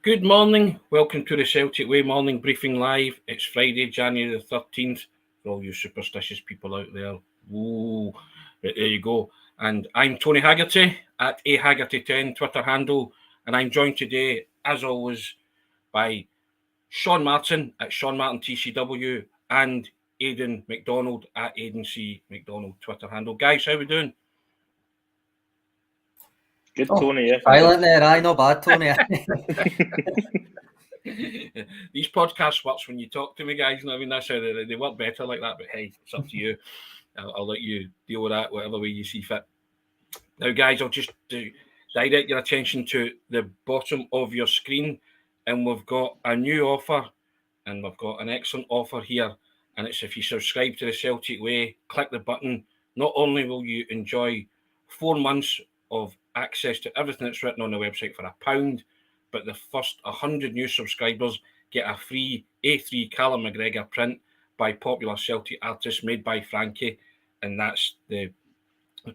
Good morning, welcome to the Celtic Way Morning Briefing Live. It's Friday, January the 13th, for all you superstitious people out there. Ooh, right, there you go. And I'm Tony Haggerty at ahaggerty10 Twitter handle, and I'm joined today, as always, by Sean Martin at Sean Martin TCW and Aidan Macdonald at Aidan C Macdonald Twitter handle. Guys, how we doing? Good, Tony. Yeah. Silent there, aye, not bad, Tony. These podcasts works when you talk to me, guys. I mean, that's how they work better like that. But hey, it's up to you. I'll let you deal with that whatever way you see fit. Now, guys, I'll just direct your attention to the bottom of your screen, and we've got a new offer, and we've got an excellent offer here. And it's if you subscribe to the Celtic Way, click the button. Not only will you enjoy 4 months of access to everything that's written on the website for £1, but the first 100 new subscribers get a free A3 Callum McGregor print by popular Celtic artist made by Frankie, and that's the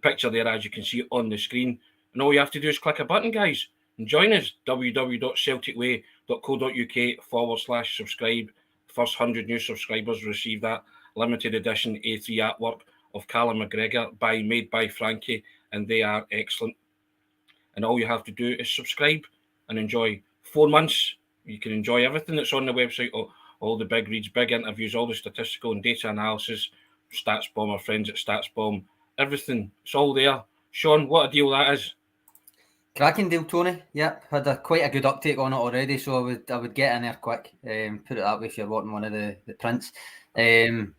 picture there, as you can see on the screen. And all you have to do is click a button, guys, and join us. www.celticway.co.uk/subscribe. First 100 new subscribers receive that limited edition A3 artwork of Callum McGregor made by Frankie, and they are excellent. And all you have to do is subscribe and enjoy 4 months. You can enjoy everything that's on the website, all the big reads, big interviews, all the statistical and data analysis, StatsBomb, our friends at StatsBomb, everything. It's all there. Sean, what a deal that is. Cracking deal, Tony. Yep, had quite a good uptake on it already, so I would get in there quick. Put it that way if you're wanting one of the prints. In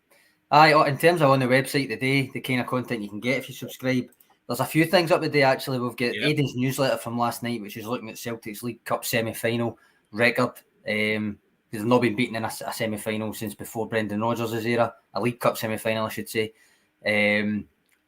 terms of on the website today, the kind of content you can get if you subscribe, there's a few things up today actually. We've got Aidan's newsletter from last night, which is looking at Celtic's League Cup semi-final record. They've not been beaten in a semi-final since before Brendan Rodgers' era, a League Cup semi-final, I should say.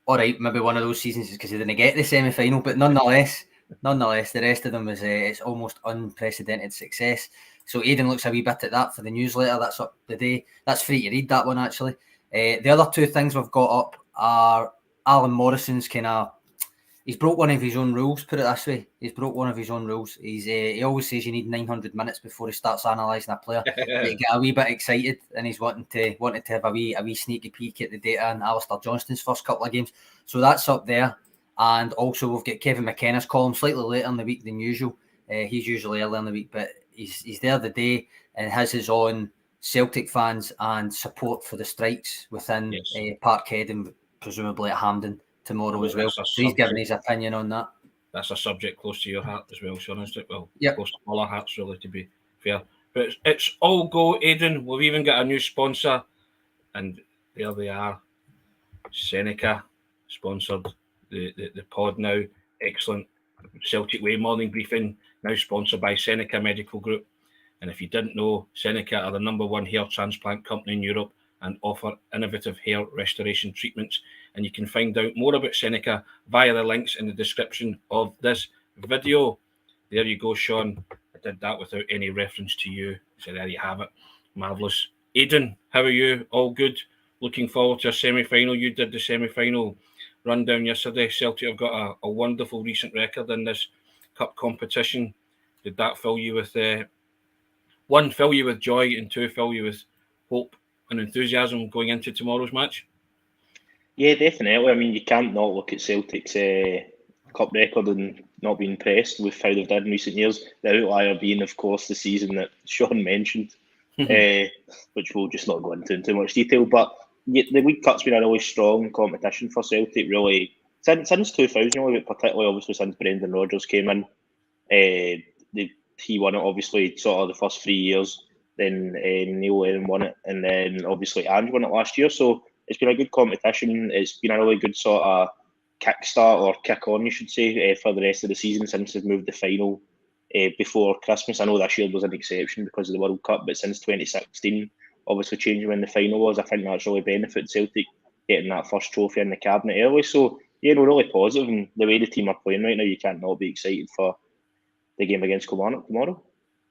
All right, maybe one of those seasons is because they didn't get the semi-final, but nonetheless, the rest of them is it's almost unprecedented success. So Aidan looks a wee bit at that for the newsletter. That's up today. That's free to read, that one, actually. The other two things we've got up are Alan Morrison's he's broke one of his own rules, put it this way. He's broke one of his own rules. He always says you need 900 minutes before he starts analysing a player. He get a wee bit excited, and he's wanting to have a wee sneaky peek at the data in Alistair Johnston's first couple of games. So that's up there. And also we've got Kevin McKenna's column slightly later in the week than usual. He's usually early in the week, but he's there the day and has his own Celtic fans and support for the strikes within Parkhead and presumably at Hampden tomorrow as well. So he's giving his opinion on that. That's a subject close to your heart as well, Sean, isn't it? Well, yep. Close to all our hearts, really, to be fair. But it's all go, Aidan. We've even got a new sponsor, and there they are. SENECA sponsored the pod now. Excellent. Celtic Way Morning Briefing, now sponsored by SENECA Medical Group. And if you didn't know, SENECA are the #1 hair transplant company in Europe and offer innovative hair restoration treatments. And you can find out more about SENECA via the links in the description of this video. There you go, Sean. I did that without any reference to you. So there you have it. Marvellous. Aidan, how are you? All good? Looking forward to a semi-final. You did the semi-final rundown yesterday. Celtic have got a wonderful recent record in this cup competition. Did that fill you with one, fill you with joy, and two, fill you with hope and enthusiasm going into tomorrow's match? Yeah, definitely. I mean, you can't not look at Celtic's cup record and not be impressed with how they've done in recent years. The outlier being, of course, the season that Sean mentioned, which we'll just not go into in too much detail. But the League Cup's been a really strong competition for Celtic, really, since 2000, but particularly, obviously, since Brendan Rodgers came in. He won it, obviously, sort of the first 3 years. Then Neil Lennon won it, and then obviously Ange won it last year. So it's been a good competition. It's been a really good sort of kickstart or kick on, you should say, for the rest of the season since they've moved the final before Christmas. I know this year was an exception because of the World Cup, but since 2016, obviously changing when the final was, I think that's really benefited Celtic getting that first trophy in the cabinet early. So yeah, we're really positive, and the way the team are playing right now, you can't not be excited for the game against Kilmarnock tomorrow.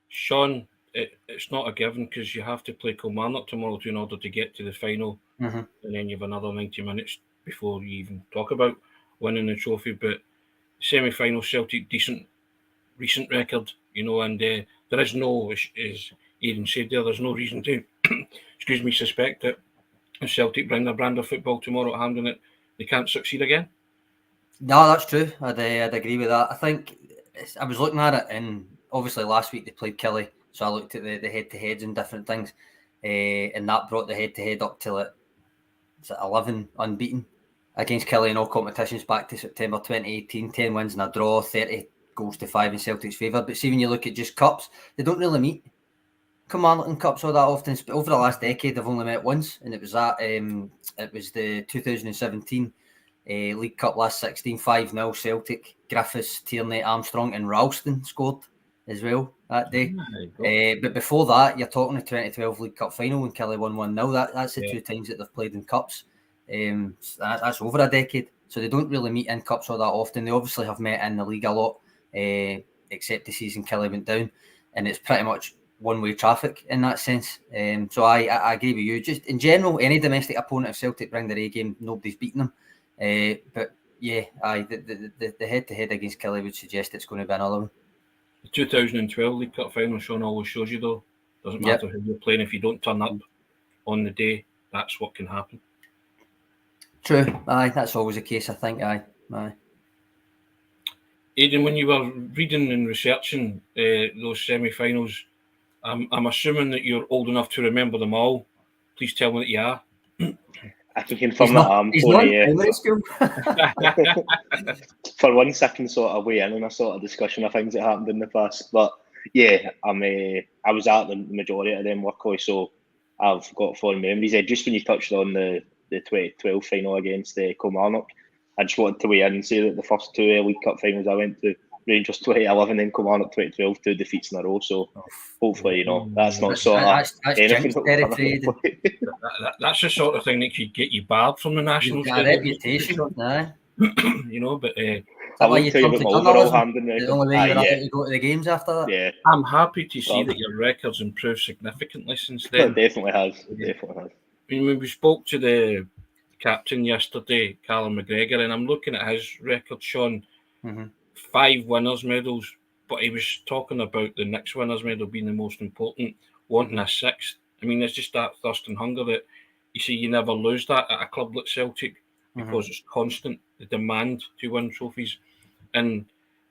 Sean, it's not a given because you have to play Kilmarnock tomorrow in order to get to the final, and then you have another 90 minutes before you even talk about winning the trophy. But semi-final, Celtic decent recent record, you know, and there is no, as Aidan said there's no reason to, excuse me, suspect that if Celtic bring their brand of football tomorrow at Hampden, that they can't succeed again. No, that's true. I'd agree with that. I think I was looking at it, and obviously last week they played Killie, so I looked at the head-to-heads and different things, and that brought the head-to-head up to 11 unbeaten against Killie in all competitions back to September 2018, 10 wins and a draw, 30 goals to 5 in Celtic's favour. But see, when you look at just cups, they don't really meet Kilmarnock in cups all that often. Over the last decade, they've only met once, and it was the 2017 League Cup last 16, 5-0 Celtic. Griffiths, Tierney, Armstrong and Ralston scored as well that day. But before that, you're talking the 2012 League Cup final when Killie won 1-0. That's the two times that they've played in cups. That's over a decade. So they don't really meet in cups all that often. They obviously have met in the league a lot, except the season Killie went down. And it's pretty much one-way traffic in that sense. So I agree with you. Just in general, any domestic opponent, if Celtic bring their A game, nobody's beating them. But yeah, the head-to-head against Killie would suggest it's going to be another one. The 2012 League Cup final, Sean always shows you, though. Doesn't matter who you're playing. If you don't turn up on the day, that's what can happen. True. Aye, that's always the case, I think. Aye. Aidan, when you were reading and researching those semi-finals, I'm assuming that you're old enough to remember them all. Please tell me that you are. I can confirm that I'm primary school. For once, I can sort of weigh in on a sort of discussion of things that happened in the past. But yeah, I was at the majority of them luckily, so I've got fond memories. Just when you touched on the 2012 final against Kilmarnock, I just wanted to weigh in and say that the first two League Cup finals I went to, Rangers 2011 and Kilmarnock 2012, 2 defeats in a row. So hopefully, that's not sort of anything. That's the sort of thing that could get you barred from the national stage. Reputation, but I won't tell you about my overall Hampden record. The only way you're able to go to the games after that. Yeah, I'm happy to see that your record's improved significantly since then. It definitely has. Definitely has. When we spoke to the captain yesterday, Callum McGregor, and I'm looking at his record, Sean. 5 winners' medals, but he was talking about the next winners' medal being the most important, wanting a 6th. I mean, it's just that thirst and hunger that you see you never lose that at a club like Celtic because it's constant, the demand to win trophies. And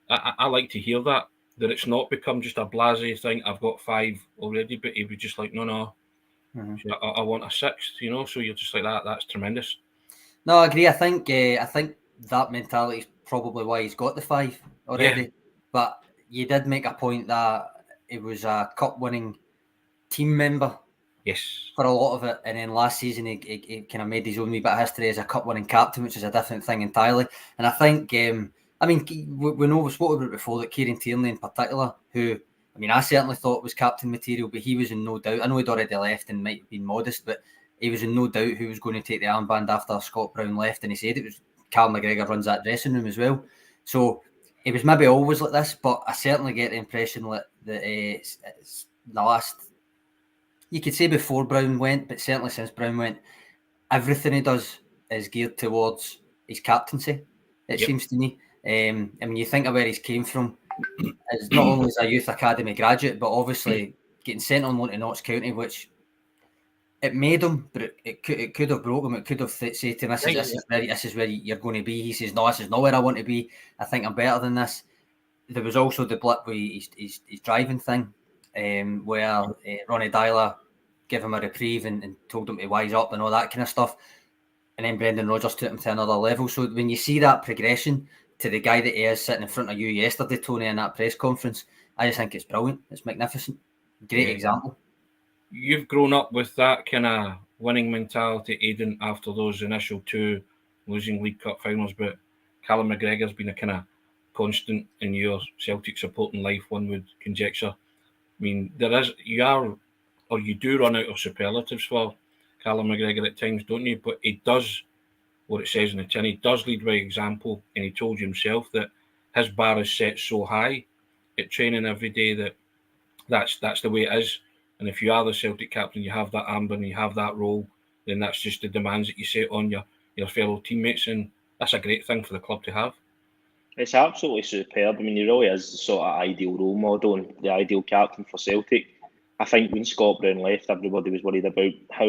I like to hear that it's not become just a blasé thing, I've got 5 already, but he was just like, no, I want a 6th, so you're just like that's tremendous. No, I agree. I think that mentality is probably why he's got the 5 already. Yeah. But you did make a point that it was a cup-winning team member. Yes. For a lot of it. And then last season, he kind of made his own wee bit of history as a cup-winning captain, which is a different thing entirely. And I think, we know we've spoken about it before, that Kieran Tierney in particular, who, I certainly thought was captain material, but he was in no doubt. I know he'd already left and might have been modest, but he was in no doubt who was going to take the armband after Scott Brown left. And he said it was Cal McGregor runs that dressing room as well. So it was maybe always like this, but I certainly get the impression that it's the last, you could say before Brown went, but certainly since Brown went, everything he does is geared towards his captaincy, it seems to me. And when you think of where he's came from, as not only as a youth academy graduate, but obviously getting sent on loan to Notts County, which it made him, but it could have broke him. It could have said to him, this is where you're going to be. He says, no, this is not where I want to be. I think I'm better than this. There was also the blip with his driving thing, where Ronnie Dyler gave him a reprieve and told him to wise up and all that kind of stuff. And then Brendan Rodgers took him to another level. So when you see that progression to the guy that he is sitting in front of you yesterday, Tony, in that press conference, I just think it's brilliant. It's magnificent. Great example. You've grown up with that kind of winning mentality, Aidan, after those initial 2 losing League Cup finals, but Callum McGregor's been a kind of constant in your Celtic supporting life, one would conjecture. You do run out of superlatives for Callum McGregor at times, don't you? But he does what it says in the tin. He does lead by example, and he told you himself that his bar is set so high at training every day that's the way it is. And if you are the Celtic captain, you have that armband and you have that role, then that's just the demands that you set on your fellow teammates, and that's a great thing for the club to have. It's absolutely superb. I mean, he really is the sort of ideal role model and the ideal captain for Celtic. I think when Scott Brown left, everybody was worried about how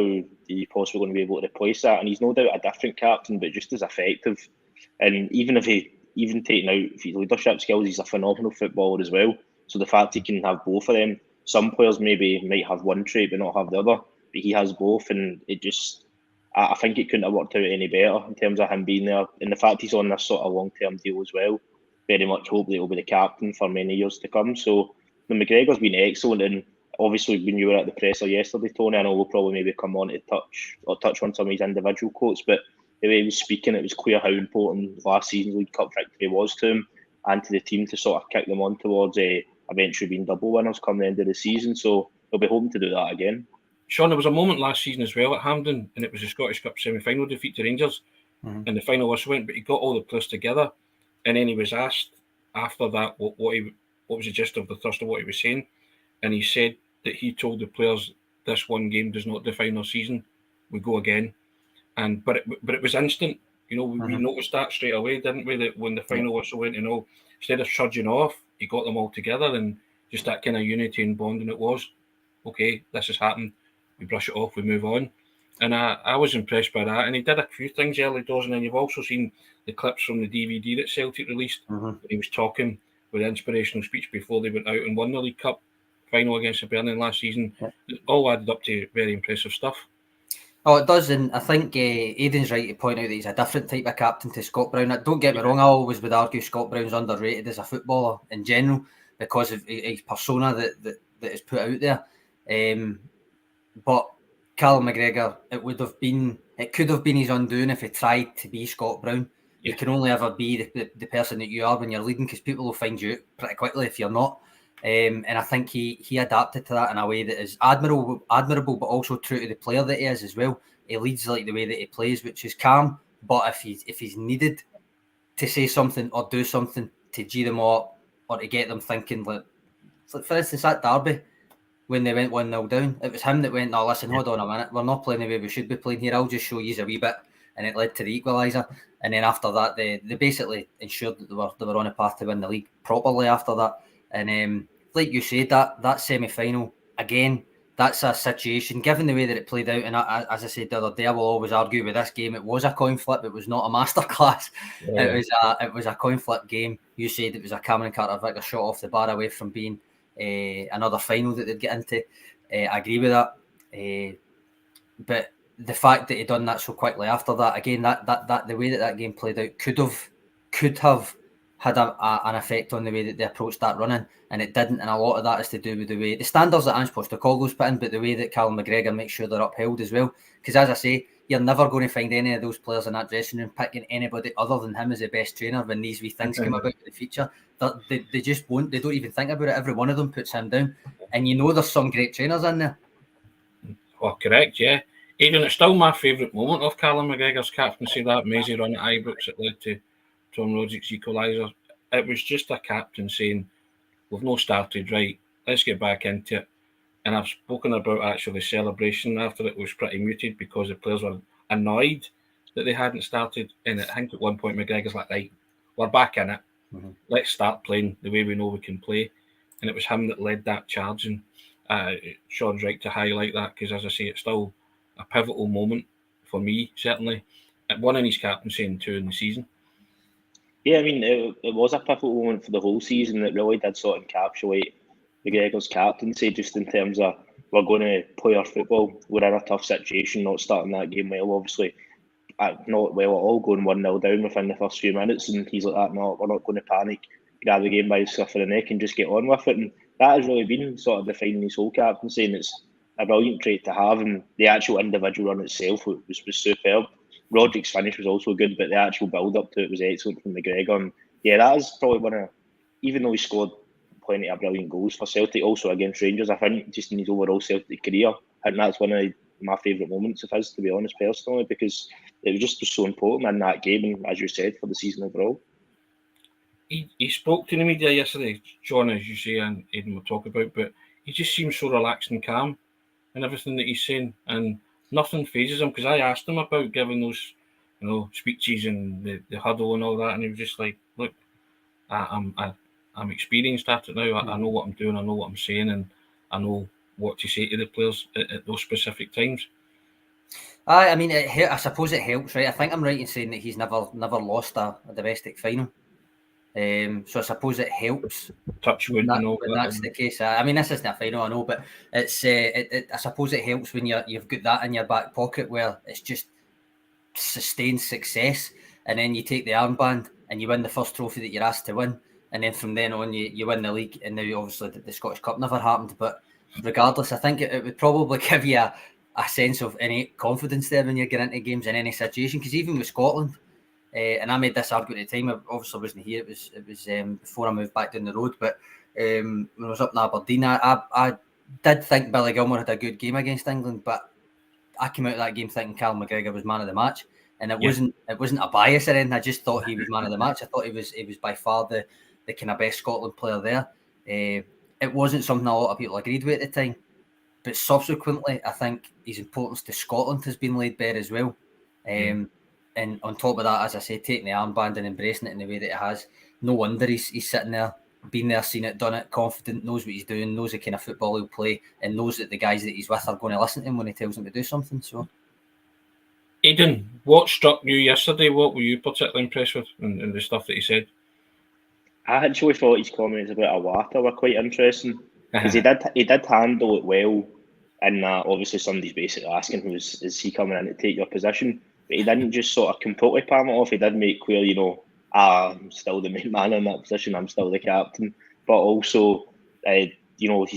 he possibly going to be able to replace that. And he's no doubt a different captain, but just as effective. And even taking out his leadership skills, he's a phenomenal footballer as well. So the fact he can have both of them, some players maybe might have one trait but not have the other, but he has both, and I think it couldn't have worked out any better in terms of him being there. And the fact he's on this sort of long-term deal as well, very much hope that he'll be the captain for many years to come. So the McGregor's been excellent, and obviously when you were at the presser yesterday, Tony, I know we'll probably maybe come on to touch on some of his individual quotes, but the way he was speaking, it was clear how important last season's League Cup victory was to him and to the team to sort of kick them on towards eventually being double winners come the end of the season. So he'll be hoping to do that again. Sean, there was a moment last season as well at Hampden, and it was a Scottish Cup semi-final defeat to Rangers, and the final whistle went, but he got all the players together, and then he was asked after that what was the gist of the thrust of what he was saying, and he said that he told the players, this one game does not define our season, we go again. But it was instant. We noticed that straight away, didn't we? That when the final whistle went, instead of trudging off, he got them all together, and just that kind of unity and bonding. It was okay. This has happened. We brush it off. We move on. And I was impressed by that. And he did a few things early doors, and then you've also seen the clips from the DVD that Celtic released. When he was talking with an inspirational speech before they went out and won the League Cup final against Hibernian last season. It all added up to very impressive stuff. Oh, it does, and I think Aidan's right to point out that he's a different type of captain to Scott Brown. Don't get me wrong, I always would argue Scott Brown's underrated as a footballer in general because of his persona that is put out there. But Callum McGregor, it could have been his undoing if he tried to be Scott Brown. You can only ever be the person that you are when you're leading, because people will find you out pretty quickly if you're not. And I think he adapted to that in a way that is admirable, but also true to the player that he is as well. He leads like the way that he plays, which is calm. But if he's needed to say something or do something to G them up or to get them thinking, like for instance at Derby, when they went 1-0 down, it was him that went, no, listen, hold on a minute, we're not playing the way we should be playing here, I'll just show you a wee bit, and it led to the equaliser. And then after that, they basically ensured that they were on a path to win the league properly after that. And like you said, that semi-final, again, that's a situation, given the way that it played out, and as I said the other day, I will always argue with this game, it was a coin flip, it was not a masterclass. Yeah. It was a coin flip game. You said it was a Cameron Carter-Vickers shot off the bar away from being another final that they'd get into. I agree with that. But the fact that he done that so quickly after that, again, that the way that game played out could have had an effect on the way that they approached that running, and it didn't. And a lot of that is to do with the way the standards that Ange Postecoglou's put in, but the way that Callum McGregor makes sure they're upheld as well. Because as I say, you're never going to find any of those players in that dressing room picking anybody other than him as the best trainer when these wee things come about in the future. They just won't. They don't even think about it. Every one of them puts him down, and there's some great trainers in there. Oh, correct, yeah. Aidan, it's still my favourite moment of Callum McGregor's captaincy, that Maisie run at Ibrox that led to Tom Roderick's equaliser. It was just a captain saying, we've not started right, let's get back into it. And I've spoken about actually the celebration after it was pretty muted because the players were annoyed that they hadn't started. And I think at one point McGregor's like, right, we're back in it. Let's start playing the way we know we can play. And it was him that led that charge. And Sean's right to highlight that because, as I say, it's still a pivotal moment for me, certainly. One in his captaincy and two in the season. Yeah, I mean, it was a pivotal moment for the whole season that really did sort of encapsulate McGregor's captaincy, just in terms of we're going to play our football. We're in a tough situation, not starting that game well, obviously. Not well at all, going 1-0 down within the first few minutes, and he's like, no, we're not going to panic, grab the game by the scruff of the neck and just get on with it. And that has really been sort of defining his whole captaincy, and it's a brilliant trait to have. And the actual individual run itself was superb. Roderick's finish was also good, but the actual build-up to it was excellent from McGregor. And yeah, that is probably one of, even though he scored plenty of brilliant goals for Celtic, also against Rangers, I think just in his overall Celtic career, and that's one of my favourite moments of his, to be honest, personally, because it was just so important in that game, and as you said, for the season overall. He spoke to the media yesterday, John, as you say, and Aidan will talk about, but he just seems so relaxed and calm in everything that he's saying, and nothing phases him, because I asked him about giving those, speeches and the huddle and all that, and he was just like, look, I'm experienced at it now. I know what I'm doing. I know what I'm saying, and I know what to say to the players at those specific times. I mean, I suppose it helps, right? I think I'm right in saying that he's never lost a domestic final. So I suppose it helps. Touch wood, when that's the case. I mean, this isn't a final, I know, but it's. I suppose it helps when you've got that in your back pocket where it's just sustained success, and then you take the armband and you win the first trophy that you're asked to win, and then from then on you win the league. And now obviously the Scottish Cup never happened, but regardless, I think it would probably give you a sense of innate confidence there when you get into games in any situation. Because even with Scotland, and I made this argument at the time, I obviously wasn't here, it was before I moved back down the road, but when I was up in Aberdeen, I did think Billy Gilmour had a good game against England, but I came out of that game thinking Callum McGregor was man of the match, and it wasn't a bias or anything. I just thought he was man of the match. I thought he was by far the kind of best Scotland player there. It wasn't something a lot of people agreed with at the time, but subsequently, I think his importance to Scotland has been laid bare as well. And on top of that, as I say, taking the armband and embracing it in the way that it has, no wonder he's sitting there, been there, seen it, done it, confident, knows what he's doing, knows the kind of football he'll play, and knows that the guys that he's with are going to listen to him when he tells them to do something. So, Aidan, what struck you yesterday? What were you particularly impressed with in the stuff that he said? I actually thought his comments about Awata were quite interesting, because he did handle it well, and obviously somebody's basically asking is he coming in to take your position, but he didn't just sort of completely palm it off. He did make clear, I'm still the main man in that position, I'm still the captain, but also he's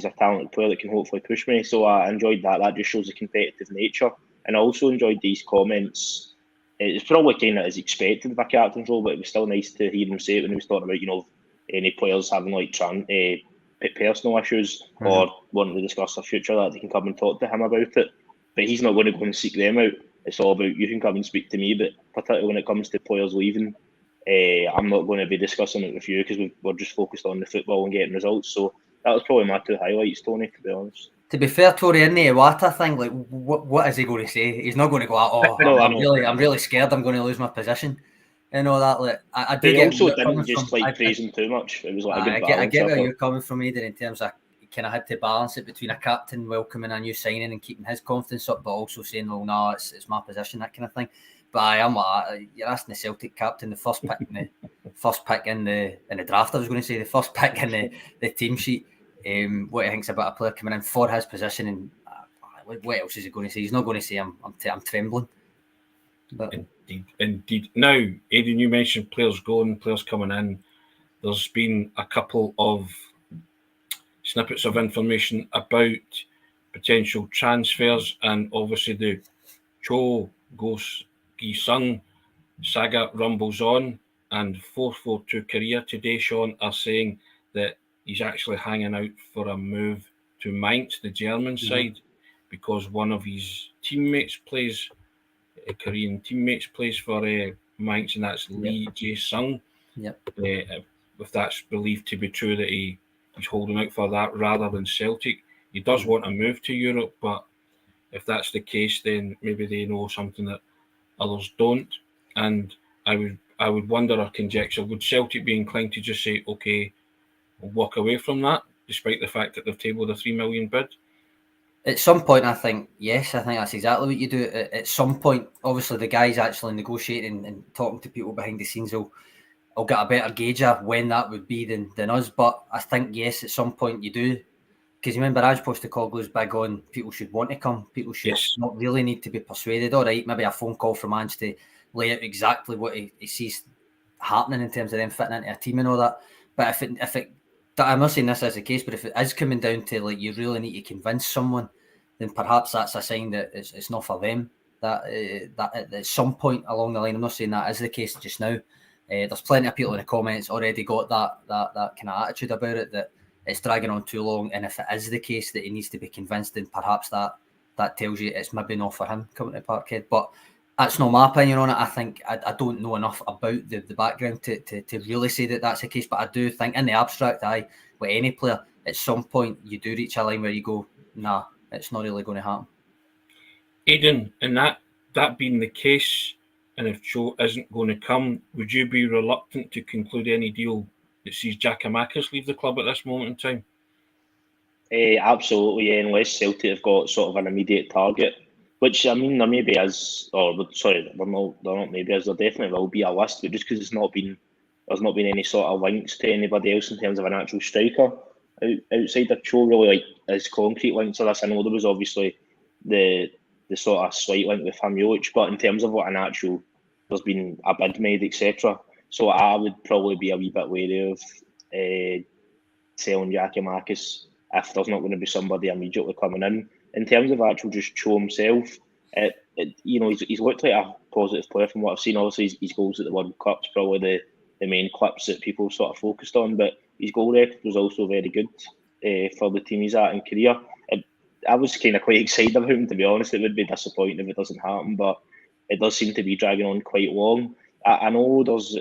a talented player that can hopefully push me. So I enjoyed that. That just shows the competitive nature, and I also enjoyed these comments. It's probably kind of as expected of a captain's role, but it was still nice to hear him say it when he was talking about any players having like personal issues or wanting to discuss their future, that they can come and talk to him about it. But he's not going to go and seek them out. It's all about, you can come and speak to me, but particularly when it comes to players leaving, I'm not going to be discussing it with you because we're just focused on the football and getting results. So that was probably my two highlights, Tony, to be honest. To be fair, Tory, in the Iwata thing, like, what is he going to say? He's not going to go, I'm really scared I'm going to lose my position and all that. Like, I do. He get also didn't just praise him too much. It was like a good balance. I get where you're coming from, Aidan, in terms of kind of had to balance it between a captain welcoming a new signing and keeping his confidence up, but also saying, "Well, no, it's my position," that kind of thing. But I am you're asking the Celtic captain, the first pick in the draft. I was going to say the first pick in the team sheet. What he thinks about a player coming in for his position, and what else is he going to say? He's not going to say I'm trembling. But Indeed. Now, Aidan, you mentioned players going, players coming in. There's been a couple of snippets of information about potential transfers, and obviously the Cho Gue-Sung saga rumbles on, and 442 Korea today, Sean, are saying that he's actually hanging out for a move to Mainz, the German side, because one of his teammates plays, Korean teammates plays for Mainz, and that's Lee Jae-sung. If that's believed to be true that he's holding out for that rather than Celtic, he does want to move to Europe, but if that's the case, then maybe they know something that others don't. And I would wonder or conjecture, would Celtic be inclined to just say, okay, we'll walk away from that, despite the fact that they've tabled a $3 million bid? At some point, I think, yes, I think that's exactly what you do. At some point, obviously, the guys actually negotiating and talking to people behind the scenes will get a better gauge of when that would be than us. But I think, yes, at some point you do. Because remember, Raj Postecoglou's big on people should want to come. People should not really need to be persuaded. All right, maybe a phone call from Ange to lay out exactly what he sees happening in terms of them fitting into a team and all that. But if it I'm not saying this is the case, but if it is coming down to like you really need to convince someone, then perhaps that's a sign that it's not for them. That at some point along the line, I'm not saying that is the case just now. There's plenty of people in the comments already got that kind of attitude about it, that it's dragging on too long. And if it is the case that he needs to be convinced, then perhaps that tells you it's maybe not for him coming to Parkhead. But that's not my opinion on it. I think I don't know enough about the background to really say that that's the case. But I do think in the abstract, with any player, at some point you do reach a line where you go, nah, it's not really going to happen. Aidan, and that being the case, and if Cho isn't going to come, would you be reluctant to conclude any deal that sees Giakoumakis leave the club at this moment in time? Absolutely, yeah, unless Celtic have got sort of an immediate target, which I mean there maybe is, or sorry, they're not maybe is, there definitely will be a list, but just because there's not been any sort of links to anybody else in terms of an actual striker outside of Cho, really, like as concrete links to this. I know there was obviously the sort of slight link with Hamulic, but in terms of what an actual, there's been a bid made, etc. So I would probably be a wee bit wary of selling Giakoumakis if there's not going to be somebody immediately coming in. In terms of actual just Cho himself, he's looked like a positive player from what I've seen. Obviously, his goals at the World Cup's probably the main clips that people sort of focused on, but his goal record was also very good for the team he's at in career. I was kind of quite excited about him, to be honest. It would be disappointing if it doesn't happen, but it does seem to be dragging on quite long. I know there's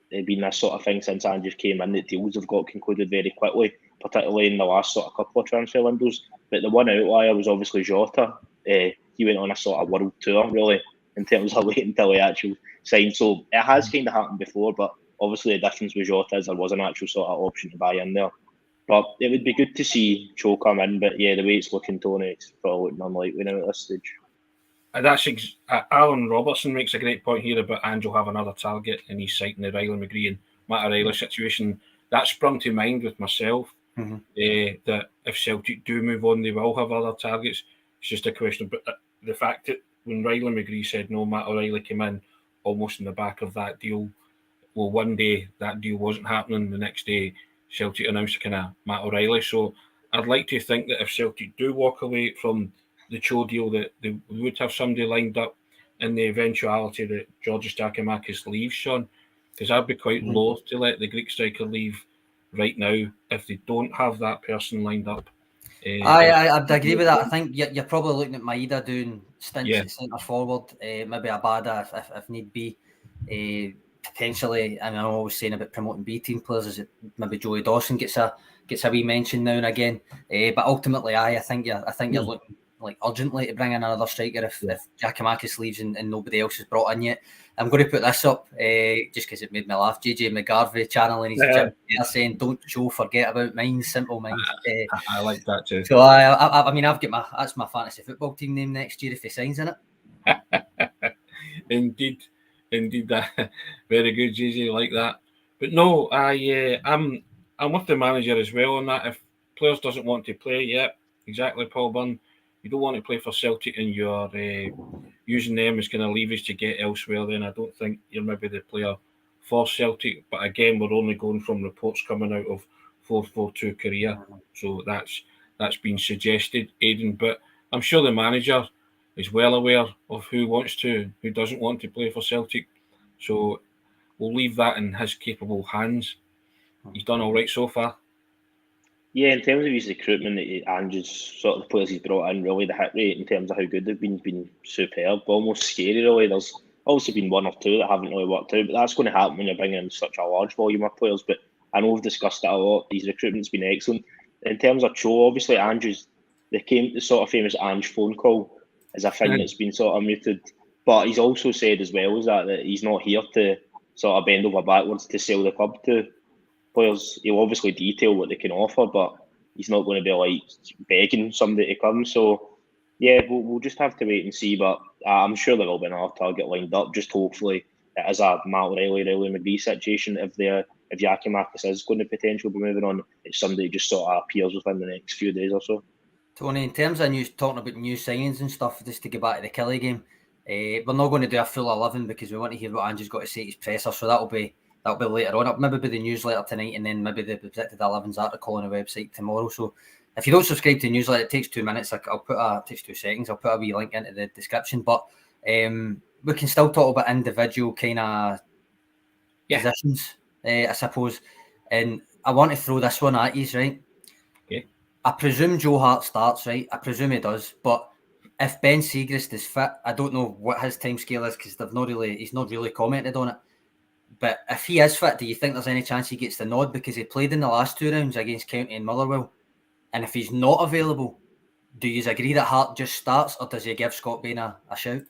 been this sort of thing since Andrew came in that deals have got concluded very quickly, particularly in the last sort of couple of transfer windows. But the one outlier was obviously Jota. He went on a sort of world tour, really, in terms of waiting until he actually signed. So it has kind of happened before, but obviously the difference with Jota is there was an actual sort of option to buy in there. But it would be good to see Cho come in. But yeah, the way it's looking, Tony, it's probably looking unlikely now at this stage. Alan Robertson makes a great point here about Angel have another target, and he's citing the Riley McGree and Matt O'Reilly situation. That sprung to mind with myself. That if Celtic do move on, they will have other targets. It's just a question. But the fact that when Riley McGree said no, Matt O'Reilly came in almost in the back of that deal. Well, one day that deal wasn't happening. The next day, Celtic announced kind of Matt O'Reilly. So I'd like to think that if Celtic do walk away from the Cho deal, that they would have somebody lined up in the eventuality that Georgios Giakoumakis leaves, Sean, because I'd be quite loath to let the Greek striker leave right now if they don't have that person lined up. I'd agree with that. I think you're probably looking at Maeda doing stints at centre forward, maybe Abada if need be. Potentially, and I'm always saying about promoting B team players, is it maybe Joey Dawson gets a wee mention now and again. But ultimately, I think you're looking like urgently to bring in another striker if Giakoumakis leaves and nobody else is brought in yet. I'm going to put this up just because it made me laugh. JJ McGarvey channeling his gym saying, "Don't Joe forget about mine, simple minds." I like that too. So I mean, that's my fantasy football team name next year if he signs in it. Indeed, that very good, JJ, like that. But no, I'm with the manager as well on that. If players doesn't want to play, exactly, Paul Byrne. You don't want to play for Celtic and you're using them as kind of leverage to get elsewhere, then I don't think you're maybe the player for Celtic. But again, we're only going from reports coming out of 4-4-2 career. So that's been suggested, Aidan. But I'm sure the manager is well aware of who doesn't want to play for Celtic. So we'll leave that in his capable hands. He's done all right so far. Yeah, in terms of his recruitment and just sort of the players he's brought in, really the hit rate in terms of how good they've been superb, almost scary really. There's obviously been one or two that haven't really worked out, but that's going to happen when you're bringing in such a large volume of players. But I know we've discussed it a lot. His recruitment's been excellent. In terms of Cho, obviously the sort of famous Ange phone call is a thing that's been sort of muted. But he's also said as well as that he's not here to sort of bend over backwards to sell the club to players. He'll obviously detail what they can offer, but he's not going to be like begging somebody to come. So yeah, we'll just have to wait and see. But I'm sure there will be another target lined up. Just hopefully it is a Matt Riley McGree situation. If Giakoumakis is going to potentially be moving on, it's somebody who just sort of appears within the next few days or so. Tony, in terms of talking about new signings and stuff, just to get back to the Killie game, we're not going to do a full 11 because we want to hear what Andrew's got to say at his presser. So that'll be later on. It'll maybe be the newsletter tonight, and then maybe the predicted 11s article on the website tomorrow. So if you don't subscribe to the newsletter, it takes 2 minutes. It takes 2 seconds. I'll put a wee link into the description. But we can still talk about individual kind of positions, I suppose. And I want to throw this one at you, right? Okay. I presume Joe Hart starts, right? I presume he does. But if Ben Siegrist is fit, I don't know what his timescale is because he's not really commented on it. But if he is fit, do you think there's any chance he gets the nod? Because he played in the last 2 rounds against County and Motherwell. And if he's not available, do you agree that Hart just starts, or does he give Scott Bain a shout?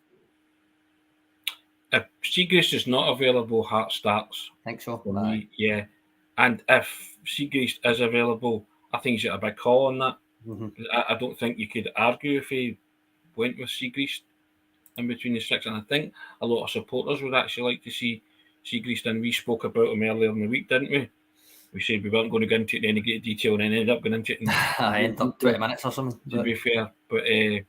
If Siegrist is not available, Hart starts. I think so. For me, yeah. And if Siegrist is available, I think he's got a big call on that. Mm-hmm. I don't think you could argue if he went with Siegrist in between the six. And I think a lot of supporters would actually like to see Siegrist. And we spoke about him earlier in the week, didn't we? We said we weren't going to go into it in any great detail, and then ended up going into it. I ended up 20 minutes or something. To be fair, but and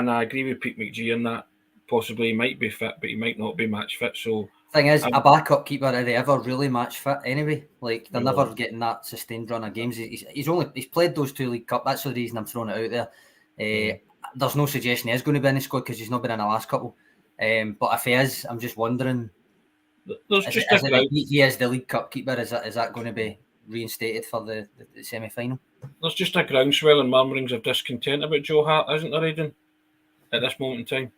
I agree with Pete McGee on that. Possibly he might be fit, but he might not be match fit. So thing is, a backup keeper, are they ever really match fit anyway? Like they're No. never getting that sustained run of games. He's played those 2 League Cup. That's the reason I'm throwing it out there. There's no suggestion he is going to be in the squad because he's not been in the last couple. But if he is, I'm just wondering. He is the League Cup keeper. Is that going to be reinstated for the semi-final? There's just a groundswell and murmurings of discontent about Joe Hart, isn't there, Aidan? At this moment in time.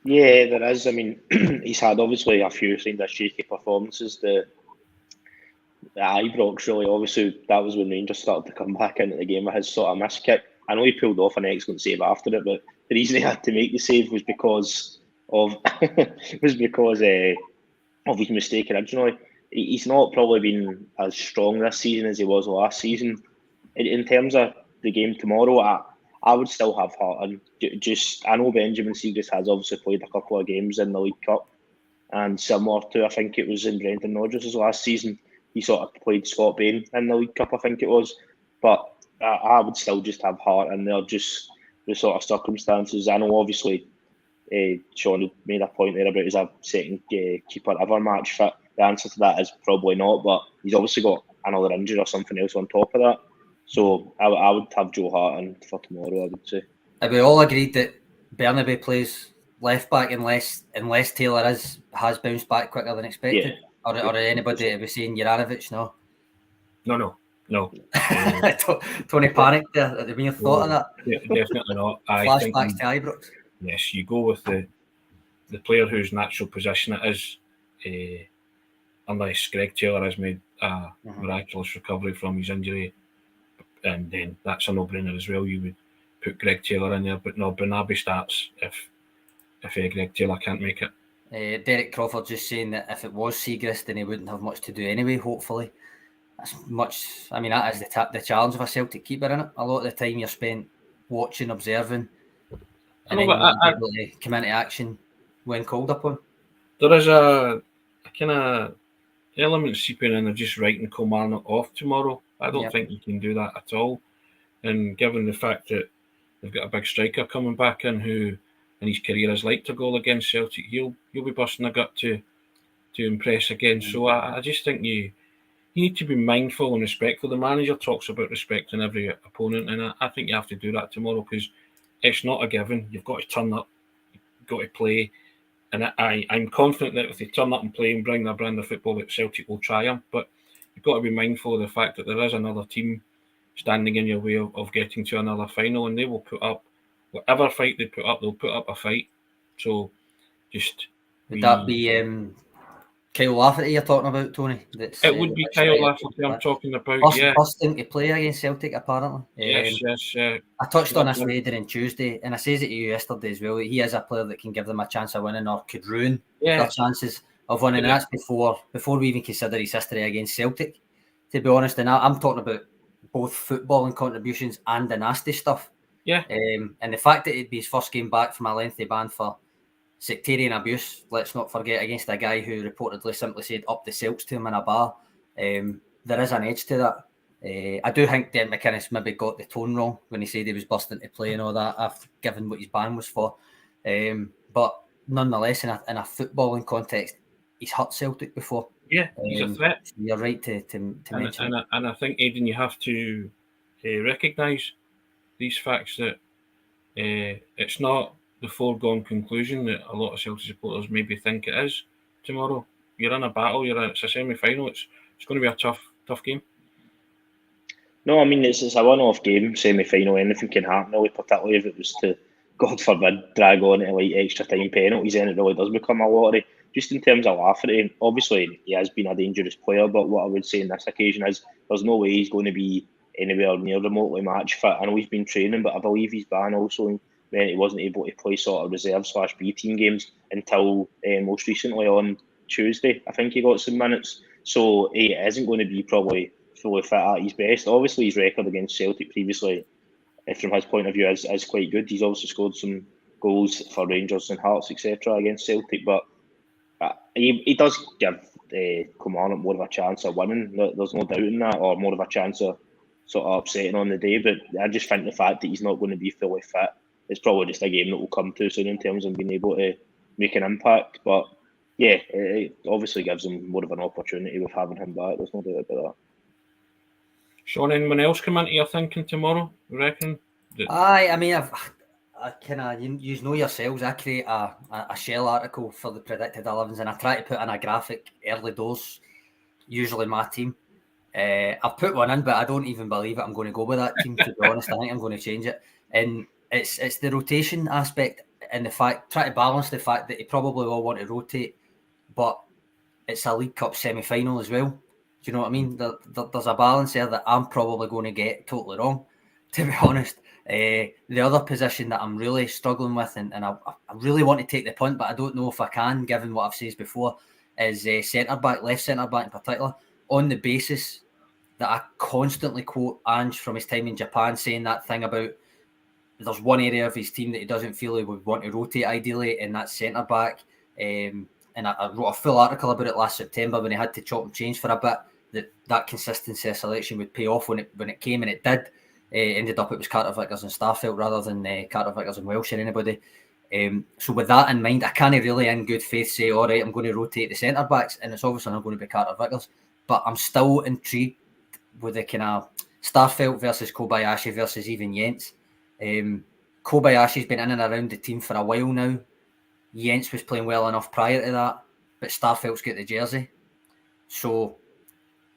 Yeah, there is. I mean, he's had obviously a few kind of shaky performances. The Ibrox, really, obviously, that was when Rangers started to come back into the game with his sort of miss kick. I know he pulled off an excellent save after it, but the reason he had to make the save was because of of his mistake originally. He's not probably been as strong this season as he was last season. In terms of the game tomorrow, I would still have Hart. And I know Benjamin Siegrist has obviously played a couple of games in the League Cup, and similar to, I think it was in Brendan Rodgers' last season, he sort of played Scott Bain in the League Cup, I think it was. But I would still just have Hart in there, just the sort of circumstances. I know obviously Sean made a point there about is a second keeper ever match fit. The answer to that is probably not, but he's obviously got another injury or something else on top of that. So I would have Joe Hart in for tomorrow, I would say. Are we all agreed that Bernabe plays left back unless Taylor has bounced back quicker than expected? Yeah. Or anybody to be saying Juranovic? No. Tony panicked there at the mere thought of that. Yeah, definitely not. Flashbacks to Ibrox. Yes, you go with the player whose natural position it is, unless Greg Taylor has made a miraculous recovery from his injury, and then that's a no-brainer as well. You would put Greg Taylor in there, but no, Bernabe starts if Greg Taylor can't make it. Derek Crawford just saying that if it was Siegrist, then he wouldn't have much to do anyway. Hopefully, that is the challenge of a Celtic keeper, isn't it? A lot of the time you're spent watching, observing, and then you're able to come into action when called upon. There is a kind of element seeping in of just writing Kilmarnock off tomorrow. I don't think you can do that at all. And given the fact that they've got a big striker coming back in who in his career has liked a goal against Celtic, he'll be busting a gut to impress again. So I just think you need to be mindful and respectful. The manager talks about respecting every opponent, and I think you have to do that tomorrow because it's not a given. You've got to turn up, you've got to play. And I'm confident that if they turn up and play and bring their brand of football, that Celtic will triumph. But you've got to be mindful of the fact that there is another team standing in your way of getting to another final, and they will put up whatever fight they put up. They'll put up a fight. So just would that be Kyle Lafferty you're talking about, Tony? It would be Kyle Lafferty I'm talking about. First thing to play against Celtic, apparently. Yes. I touched on this with Aidan on Tuesday, and I says it to you yesterday as well. He is a player that can give them a chance of winning or could ruin their chances of winning. And that's before we even consider his history against Celtic, to be honest. And I'm talking about both footballing contributions and the nasty stuff. Yeah. And the fact that it'd be his first game back from a lengthy ban for sectarian abuse, let's not forget, against a guy who reportedly simply said up the Celts to him in a bar. There is an edge to that. I do think Dent McInnes maybe got the tone wrong when he said he was busting to play and all that, after given what his ban was for. But nonetheless, in a footballing context, he's hurt Celtic before. Yeah, he's a threat. You're right to mention. And I think, Aidan, you have to recognise these facts that it's not the foregone conclusion that a lot of Celtic supporters maybe think it is tomorrow. You're in a battle, it's a semi-final, it's going to be a tough game. No, I mean, it's a one-off game, semi-final, anything can happen, really, particularly if it was to, God forbid, drag on to like extra time penalties, then it really does become a lottery. Just in terms of Lafferty, obviously he has been a dangerous player, but what I would say in this occasion is there's no way he's going to be anywhere near remotely match fit. I know he's been training, but I believe his ban also meant he wasn't able to play sort of reserve/B team games until most recently on Tuesday. I think he got some minutes, so he isn't going to be probably fully fit at his best. Obviously, his record against Celtic previously, from his point of view, is quite good. He's also scored some goals for Rangers and Hearts, etc. against Celtic, but he does give Kilmarnock more of a chance of winning. There's no doubt in that, or more of a chance of sort of upsetting on the day. But I just think the fact that he's not going to be fully fit is probably just a game that will come too soon in terms of being able to make an impact. But yeah, it obviously gives him more of an opportunity with having him back. There's no doubt about that. Sean, anyone else come into your thinking tomorrow, you reckon? I mean, I kind of, you know yourselves, I create a shell article for the predicted 11s, and I try to put in a graphic early doors, usually my team. I've put one in, but I don't even believe it. I'm going to go with that team, to be honest. I think I'm going to change it. And it's the rotation aspect, and the fact, try to balance the fact that he probably will want to rotate, but it's a League Cup semi-final as well. Do you know what I mean? There's a balance there that I'm probably going to get totally wrong, to be honest. The other position that I'm really struggling with, and I really want to take the punt, but I don't know if I can, given what I've said before, is centre-back, left centre-back in particular, on the basis that I constantly quote Ange from his time in Japan saying that thing about there's one area of his team that he doesn't feel he would want to rotate ideally, and that's centre-back. And I wrote a full article about it last September when he had to chop and change for a bit, that consistency of selection would pay off when it came, and it did. Ended up it was Carter Vickers and Starfelt rather than Carter Vickers and Welsh or anybody. So with that in mind, I can't really in good faith say, all right, I'm going to rotate the centre-backs, and it's obviously not going to be Carter Vickers, but I'm still intrigued with the kind of Starfelt versus Kobayashi versus even Jens. Kobayashi's been in and around the team for a while now. Jens was playing well enough prior to that, but Starfelt's got the jersey. So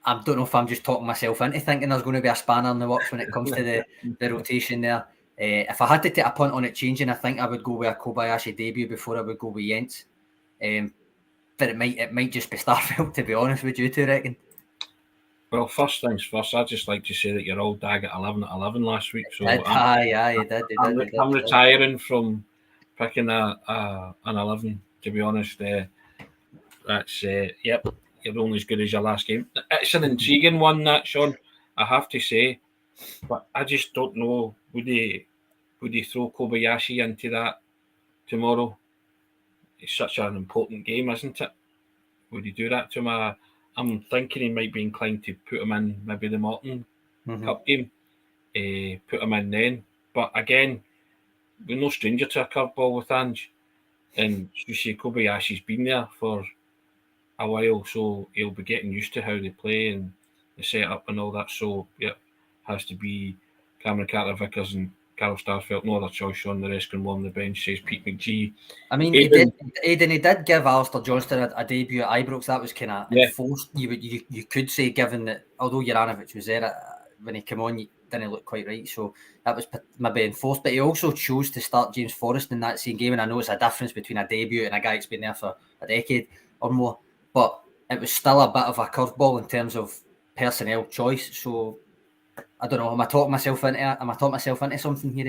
I don't know if I'm just talking myself into thinking there's going to be a spanner in the works when it comes to the rotation there. If I had to take a punt on it changing, I think I would go with a Kobayashi debut before I would go with Jens. But it might just be Starfelt, to be honest. Would you two reckon? Well, first things first, I'd just like to say that you're all dag at 11 at 11 last week. So you did. I'm retiring from picking an 11, to be honest. That's, yep, you're only as good as your last game. It's an intriguing one, that, Sean, I have to say. But I just don't know, would he throw Kobayashi into that tomorrow? It's such an important game, isn't it? Would he do that to him? I'm thinking he might be inclined to put him in maybe the Morton Cup game. Put him in then. But again, we're no stranger to a curveball with Ange. And you see Kobayashi's been there for a while, so he'll be getting used to how they play and the setup and all that. So, yeah, has to be Cameron Carter-Vickers and Carl Starfelt. No other choice on the rest can warm the bench, says Pete McGee. I mean, Aidan, he did give Alistair Johnston a debut at Ibrox. That was kind of enforced. You could say, given that although Juranovic was there when he came on, he didn't look quite right. So that was maybe enforced. But he also chose to start James Forrest in that same game. And I know it's a difference between a debut and a guy that's been there for a decade or more. But it was still a bit of a curveball in terms of personnel choice. So I don't know. Am I talking myself into something here,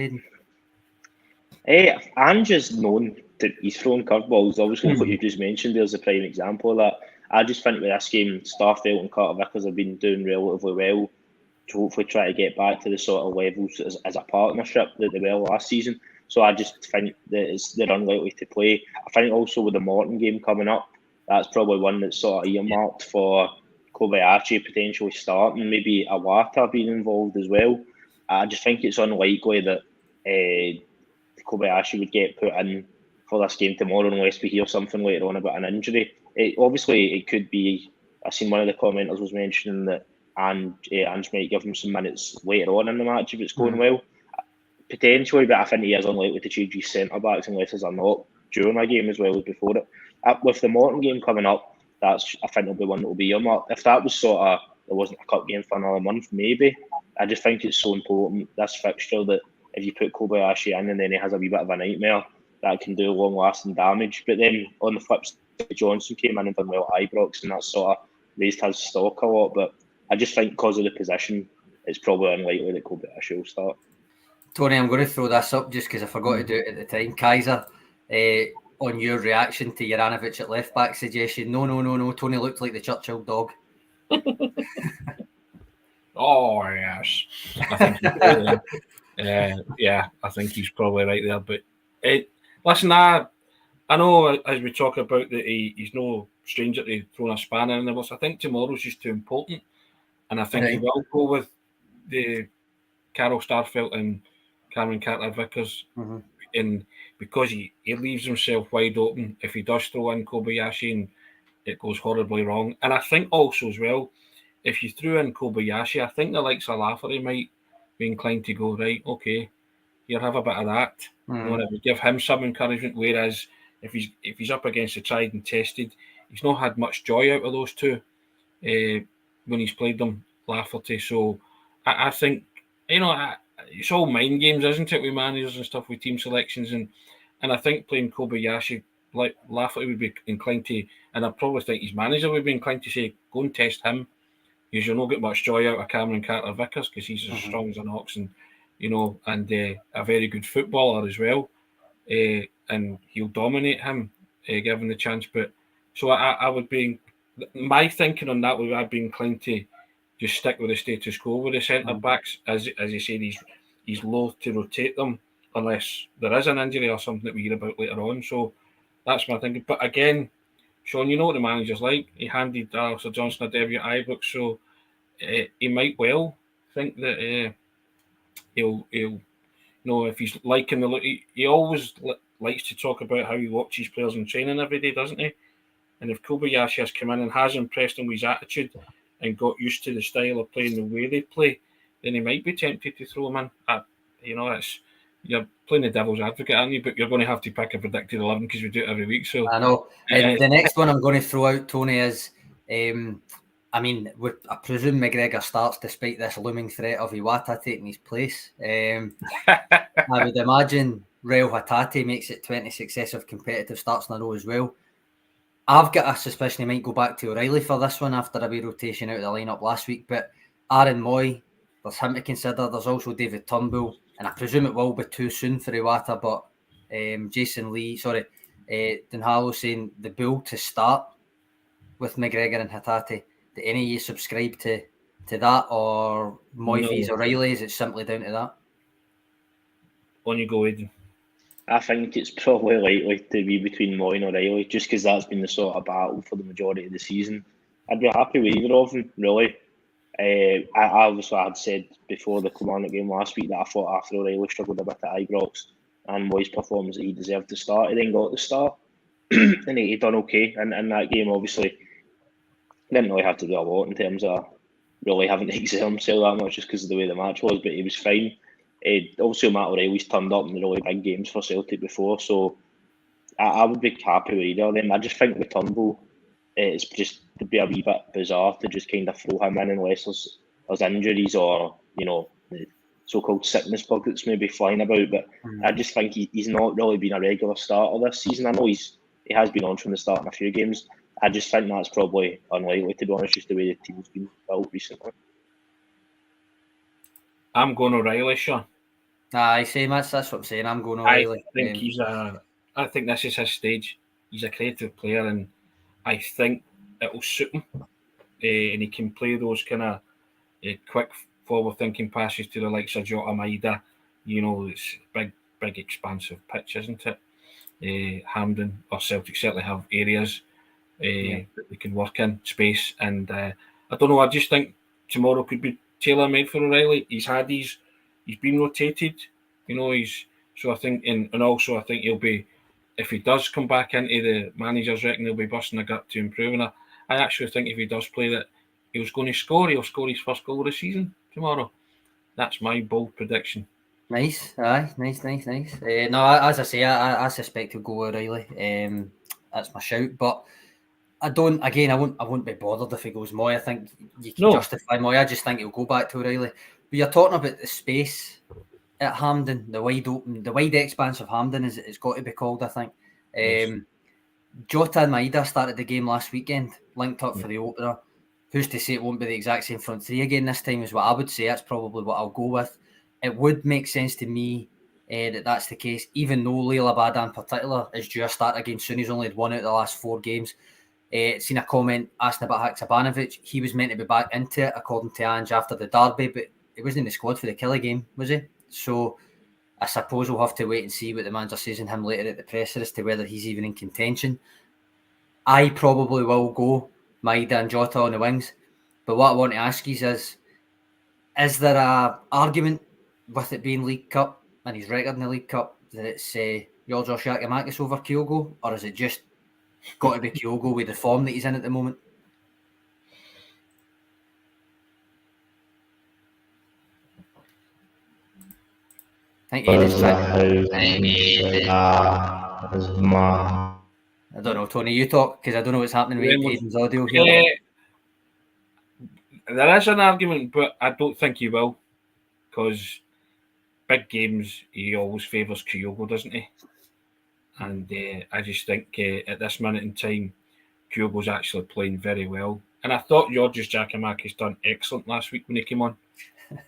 Aidan? Ange is known that he's thrown curveballs. Obviously, what you just mentioned, there's a prime example of that. I just think with this game, Starfelt and Carter Vickers have been doing relatively well to hopefully try to get back to the sort of levels as a partnership that they were last season. So I just think that they're unlikely to play. I think also with the Morton game coming up, that's probably one that's sort of earmarked for Kobayashi potentially starting, maybe Awata being involved as well. I just think it's unlikely that Kobayashi would get put in for this game tomorrow unless we hear something later on about an injury. Obviously, it could be. I've seen one of the commenters was mentioning that Ange might give him some minutes later on in the match if it's going well. Potentially, but I think he is unlikely to change his centre-backs unless there's a knock during a game as well as before it. With the Morton game coming up, I think it'll be one that will be earmarked. If that was sort of, there wasn't a cup game for another month, maybe. I just think it's so important, this fixture, that if you put Kobayashi in and then he has a wee bit of a nightmare, that can do long-lasting damage. But then on the flip side, Johnson came in and done well at Ibrox, and that sort of raised his stock a lot. But I just think because of the position, it's probably unlikely that Kobayashi will start. Tony, I'm going to throw this up just because I forgot to do it at the time. Kaiser, on your reaction to Juranovic at left back suggestion. No. Tony looked like the Churchill dog. Oh yes, I think he's right there. I think he's probably right there. But listen, I know as we talk about that he's no stranger to throwing a spanner in the works. I think tomorrow's just too important, and I think he will go with the Carol Starfelt and Cameron Carter-Vickers, and because he leaves himself wide open if he does throw in Kobayashi and it goes horribly wrong. And I think also as well, if you threw in Kobayashi, I think the likes of Lafferty might be inclined to go, right, okay, here, have a bit of that. You know, and it would give him some encouragement. Whereas if he's up against the tried and tested, he's not had much joy out of those two when he's played them, Lafferty. So I think, you know, it's all mind games, isn't it, with managers and stuff, with team selections. And I think playing Kobayashi, like Lafferty would be inclined to, and I probably think his manager would be inclined to say, go and test him. Because you'll not get much joy out of Cameron Carter-Vickers because he's as strong as an ox and, you know, and a very good footballer as well. And he'll dominate him given the chance. But so I would be, my thinking on that would I'd be inclined to just stick with the status quo with the centre backs. As you said, he's loath to rotate them unless there is an injury or something that we hear about later on. So that's my thinking. But again, Sean, you know what the manager's like. He handed Sir Johnson a debut at Ibrox, so he might well think that he'll you know, if he's liking the look. He always likes to talk about how he watches players in training every day, doesn't he? And if Kobayashi has come in and has impressed him with his attitude and got used to the style of playing the way they play, then he might be tempted to throw him in. You know, you're playing the devil's advocate, aren't you? But you're going to have to pick a predicted 11 because we do it every week. So I know. The next one I'm going to throw out, Tony, is I mean, I presume McGregor starts despite this looming threat of Iwata taking his place. I would imagine Rael Hatate makes it 20 successive competitive starts in a row as well. I've got a suspicion he might go back to O'Reilly for this one after a wee rotation out of the lineup last week. But Aaron Moy, there's him to consider. There's also David Turnbull, and I presume it will be too soon for Iwata. But Dunhalo saying the Bull to start with McGregor and Hatate. Do any of you subscribe to that, or Moy vs O'Reilly? Is it simply down to that? On you go, Aidan. I think it's probably likely to be between Moy and O'Reilly, just because that's been the sort of battle for the majority of the season. I'd be happy with either of them, really. I obviously had said before the Kilmarnock game last week that I thought after O'Reilly struggled a bit at Ibrox and Moy's performance that he deserved to start. He then got the start and he done okay in that game. Obviously, didn't really have to do a lot in terms of really having to excel himself that much just because of the way the match was, but he was fine. Obviously, Matt O'Reilly's turned up in the really big games for Celtic before, so I would be happy with either of them. I just think with Turnbull, it's just to be a wee bit bizarre to just kind of throw him in unless there's injuries or, you know, the so-called sickness bug that's maybe flying about. But I just think he's not really been a regular starter this season. I know he has been on from the start in a few games. I just think that's probably unlikely, to be honest, just the way the team's been built recently. I'm going O'Reilly, Sean. Aye, same. That's what I'm saying. I'm going O'Reilly. I think this is his stage. He's a creative player, and I think it will suit him. And he can play those kind of quick, forward-thinking passes to the likes of Jota Maeda. You know, it's big, expansive pitch, isn't it? Hampden or Celtic certainly have areas that they can work in, space. And I don't know, I just think tomorrow could be tailor-made for O'Reilly. He's been rotated, you know. So I think, and also I think he'll be, if he does come back into the managers, reckon he'll be busting a gut to improve. And I actually think if he does play that, he'll score his first goal of the season tomorrow. That's my bold prediction. Nice, aye, nice. No, as I say, I suspect he'll go O'Reilly. That's my shout, but I won't be bothered if he goes Moy. I think you can justify Moy. I just think he'll go back to O'Reilly. But you're talking about the space at Hampden, the wide expanse of Hampden, it's got to be called, I think. Jota and Maeda started the game last weekend, linked up for the opener. Who's to say it won't be the exact same front three again this time, is what I would say. That's probably what I'll go with. It would make sense to me that's the case, even though Leila Bada in particular is due a start again soon. He's only had 1 out of the last 4 games. Seen a comment asking about Haksabanovic. He was meant to be back into it, according to Ange, after the derby, but he wasn't in the squad for the Killie game, was he? So I suppose we'll have to wait and see what the manager says in him later at the presser as to whether he's even in contention. I probably will go Maeda and Jota on the wings, but what I want to ask you is there a argument with it being League Cup and his record in the League Cup that it's Georgios Giacomakis over Kyogo, or is it just got to be Kyogo with the form that he's in at the moment? I think Aidan's I don't know, Tony, you talk, because I don't know what's happening with Aidan's audio here. There is an argument, but I don't think he will, because big games, he always favours Kyogo, doesn't he? And I just think at this minute in time, Kyogo's actually playing very well. And I thought Georgios Giacomakis done excellent last week when he came on.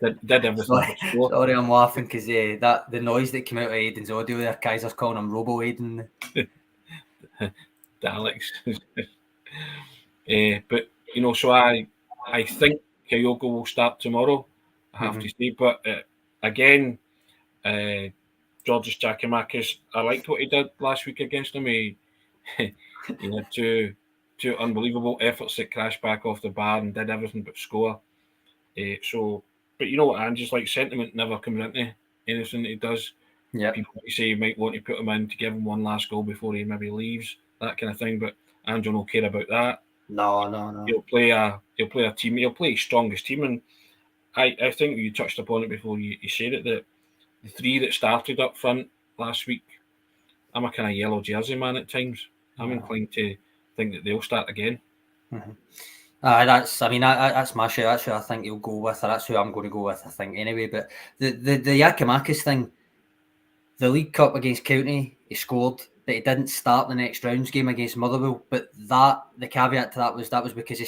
Did everything. Sorry, I'm laughing because the noise that came out of Aidan's audio there, Kaiser's calling him Robo Aidan. Daleks. But, you know, so I think Kyogo will start tomorrow, I have to say. But again, Georgios Giacomakis, I liked what he did last week against him. He had two unbelievable efforts that crashed back off the bar and did everything but score. But you know what, Angie's like, sentiment never comes into anything that he does. Yeah. People say you might want to put him in to give him one last goal before he maybe leaves, that kind of thing. But Andrew don't care about that. No. He'll play a team. He'll play his strongest team, and I think you touched upon it before. You said it, that the 3 that started up front last week, I'm a kind of yellow jersey man at times. I'm inclined to think that they'll start again. That's my show. That's who I think he'll go with, or that's who I'm going to go with, I think, anyway. But the Giacomakis thing, the League Cup against County, he scored, but he didn't start the next round's game against Motherwell. But the caveat to that was because he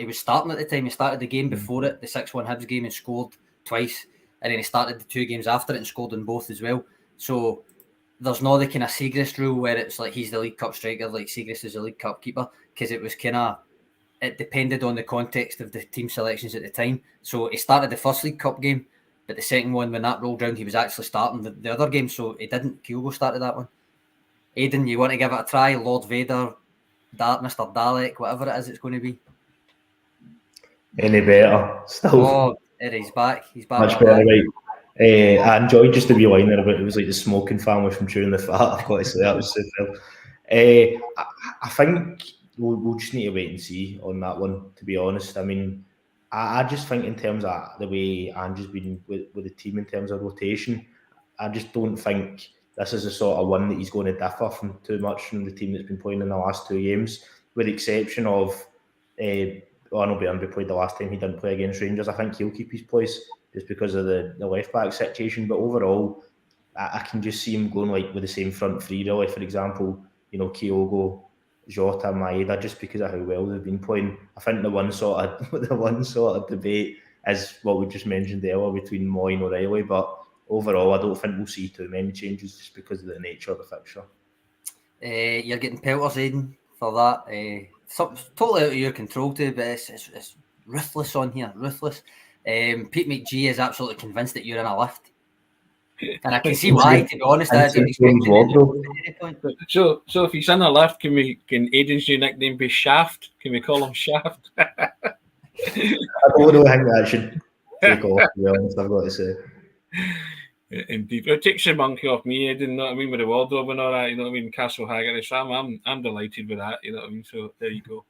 was starting at the time. He started the game before it, the 6-1 Hibs game, and scored twice, and then he started the 2 games after it and scored in both as well. So there's no the kind of Siegrist rule where it's like he's the League Cup striker, like Siegrist is the League Cup keeper, because it depended on the context of the team selections at the time. So he started the first League Cup game, but the second one, when that rolled round, he was actually starting the other game, so he didn't. Kyogo started that one. Aidan, you want to give it a try? Lord Vader, Mr. Dalek, whatever it is it's going to be. Any better? Still. Oh, he's back. He's back. Much better, right? I enjoyed just the wee line there about it was like the smoking family from Chewing the Fat. I've got to say, that was super. I think we'll just need to wait and see on that one, to be honest. I mean, I just think in terms of the way Andrew's been with the team in terms of rotation, I just don't think this is the sort of one that he's going to differ from too much from the team that's been playing in the last 2 games, with the exception of I know Burnby played the last time he didn't play against Rangers. I think he'll keep his place just because of the left back situation. But overall, I can just see him going like with the same front three, really. For example, you know, Kyogo, Jota, Maeda, just because of how well they've been playing. I think the one sort of debate is what we just mentioned earlier between Moy and O'Reilly. But overall, I don't think we'll see too many changes just because of the nature of the fixture. You're getting pelters, Aidan, for that. Totally out of your control too, but it's ruthless on here, ruthless. Pete McGee is absolutely convinced that you're in a lift. And I can see why, to be honest. I didn't expect it. So if he's in a lift, can Aidan's new nickname be Shaft? Can we call him Shaft? I don't know, I think that should take off, to be honest, I've got to say. Indeed. It takes the monkey off me, Aidan, you know what I mean, with the wardrobe and all that, you know what I mean, Castle Haggerty. So I'm delighted with that, you know what I mean? So there you go.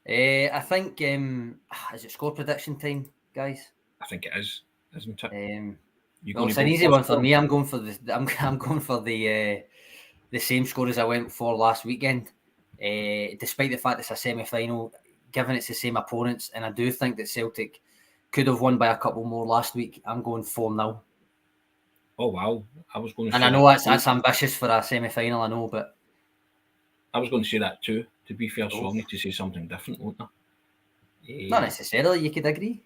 I think, is it score prediction time, guys? I think it is, isn't it? It's an easy one for me. I'm going for the same score as I went for last weekend. Despite the fact it's a semi-final, given it's the same opponents, and I do think that Celtic could have won by a couple more last week. I'm going 4-0. Oh wow! I was going to. And I know that's ambitious for a semi-final. I know, but I was going to say that too. To be fair, so I need to say something different, won't I? Not necessarily. You could agree.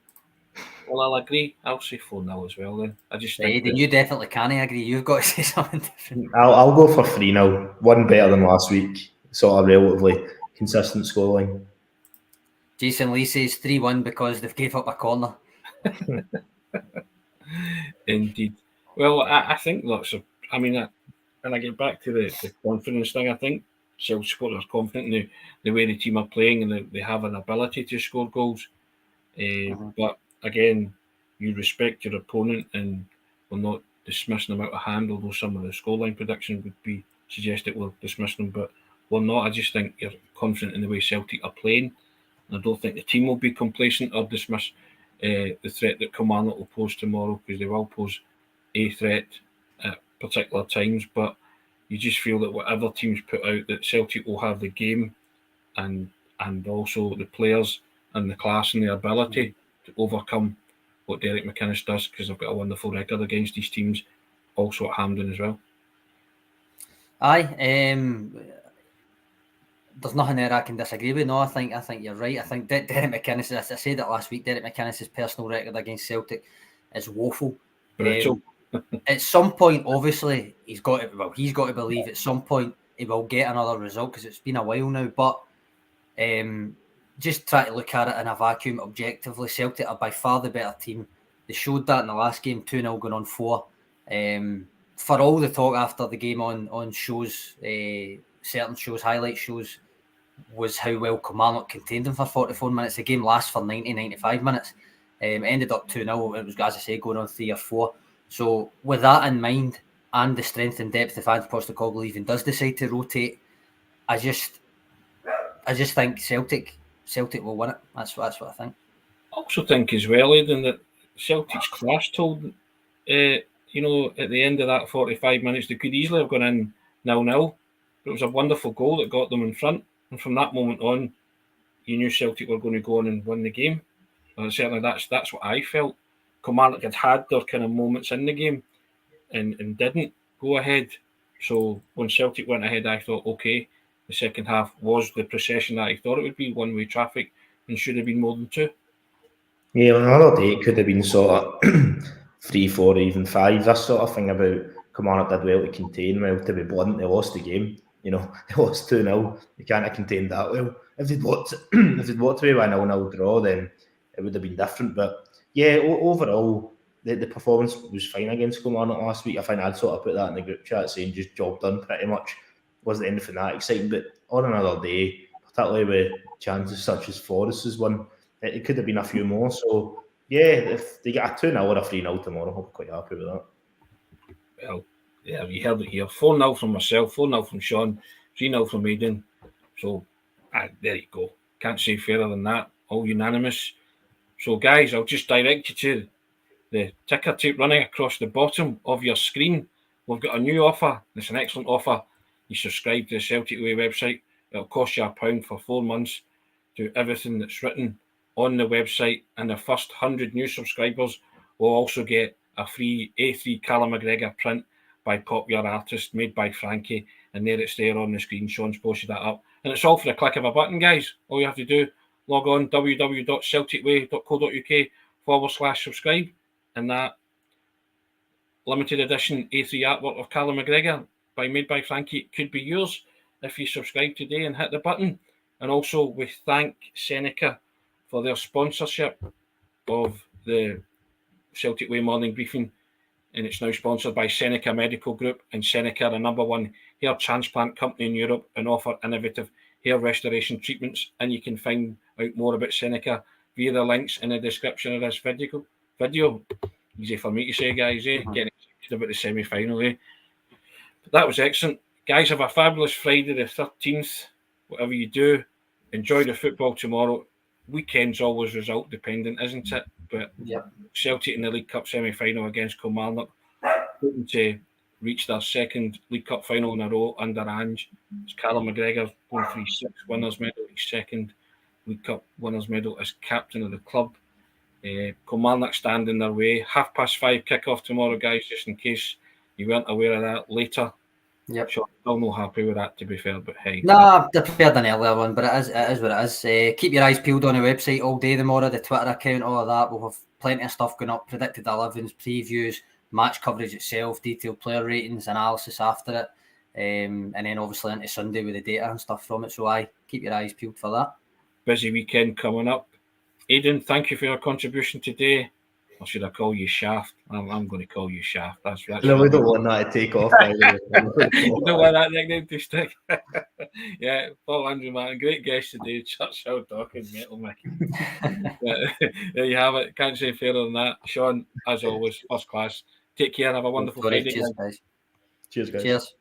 Well, I'll agree. I'll say 4-0 as well then. I just think Aidan, you definitely can't agree. You've got to say something different. I'll go for 3-0. One better than last week. Sort of relatively consistent scoreline. Jason Lee says 3-1 because they've gave up a corner. Indeed. Well, I think lots of. I mean, when I get back to the confidence thing, I think Celtic supporters are confident in the way the team are playing and they have an ability to score goals. But again, you respect your opponent and will not dismiss them out of hand, although some of the scoreline prediction would be suggest that we'll dismiss them, but we're not. I just think you're confident in the way Celtic are playing. And I don't think the team will be complacent or dismiss the threat that Kilmarnock will pose tomorrow, because they will pose a threat at particular times. But you just feel that whatever teams put out, that Celtic will have the game and also the players and the class and the ability to overcome what Derek McInnes does, because they've got a wonderful record against these teams, also at Hampden as well. Aye, there's nothing there I can disagree with. No, I think you're right. I think Derek McInnes, as I said it last week, Derek McInnes' personal record against Celtic is woeful. At some point, obviously, he's got to believe at some point he will get another result, because it's been a while now. But just try to look at it in a vacuum objectively. Celtic are by far the better team. They showed that in the last game, 2-0 going on 4. For all the talk after the game on shows, certain shows, highlight shows, was how well Kilmarnock contained them for 44 minutes. The game lasts for 90-95 minutes. Ended up 2-0. It was, as I say, going on 3 or 4. So with that in mind, and the strength and depth if Ange Postecoglou even does decide to rotate, I just think Celtic will win it. That's what I think. I also think as well, Aidan, that Celtic's class told, at the end of that 45 minutes, they could easily have gone in 0-0. But it was a wonderful goal that got them in front. And from that moment on, you knew Celtic were going to go on and win the game. And certainly that's what I felt. Kilmarnock had their kind of moments in the game and didn't go ahead. So when Celtic went ahead, I thought, okay, the second half was the procession that I thought it would be, one-way traffic, and should have been more than 2. Yeah, on another day, it could have been sort of 3, 4, or even 5. That sort of thing about Kilmarnock did well to contain. Well, to be blunt, they lost the game. They lost 2-0. They can't have contained that well. If they'd walked away with a 0-0 draw, then it would have been different. But yeah, overall, the performance was fine against Kilmarnock last week. I think I'd sort of put that in the group chat, saying just job done pretty much. Wasn't anything that exciting, but on another day, particularly with chances such as Forrest's one, it could have been a few more. So yeah, if they get a 2-0 or a 3-0 tomorrow, I'll be quite happy with that. Well, yeah, you heard it here. 4-0 from myself, 4-0 from Sean, 3-0 from Aidan. So there you go. Can't say fairer than that. All unanimous. So guys, I'll just direct you to the ticker tape running across the bottom of your screen. We've got a new offer. It's an excellent offer. You subscribe to the Celtic Way website. It'll cost you £1 for 4 months. Do everything that's written on the website, and the first 100 new subscribers will also get a free A3 Callum McGregor print by popular artist made by Frankie, and there it's there on the screen. Sean's posted that up, and it's all for the click of a button, guys. All you have to do, log on www.celticway.co.uk/subscribe, and that limited edition A3 artwork of Callum McGregor made by Frankie could be yours if you subscribe today and hit the button. And also we thank SENECA for their sponsorship of the Celtic Way morning briefing, and it's now sponsored by SENECA Medical Group, and SENECA are the #1 hair transplant company in Europe and offer innovative hair restoration treatments. And you can find out more about SENECA via the links in the description of this video. Easy for me to say, guys, getting excited about the semi-final, But that was excellent. Guys, have a fabulous Friday the 13th. Whatever you do, enjoy the football tomorrow. Weekend's always result dependent, isn't it? But Celtic in the League Cup semi-final against Kilmarnock, hoping to reach their second League Cup final in a row under Ange. It's Callum McGregor going for his 6th winners' medal, his second League Cup winners' medal as captain of the club. Kilmarnock stand in their way. 5:30 kickoff tomorrow, guys, just in case you weren't aware of that. Later Yep. Sure, still not happy with that, to be fair, but hey. Nah, I preferred an earlier one, but it is what it is. Keep your eyes peeled on the website all day tomorrow, the Twitter account, all of that. We'll have plenty of stuff going up, predicted 11s, previews, match coverage itself, detailed player ratings, analysis after it. And then obviously into Sunday with the data and stuff from it. So keep your eyes peeled for that. Busy weekend coming up. Aidan, thank you for your contribution today. Or should I call you Shaft? I'm going to call you Shaft. That's No, we don't want that to take off. By the way. You don't want that nickname to stick. Yeah, Paul Andrew Martin, great guest today. Churchill talking metal, Mickey. There you have it. Can't say fairer than that. Sean, as always, first class. Take care and have a wonderful Friday. Cheers, guys. Cheers, guys. Cheers.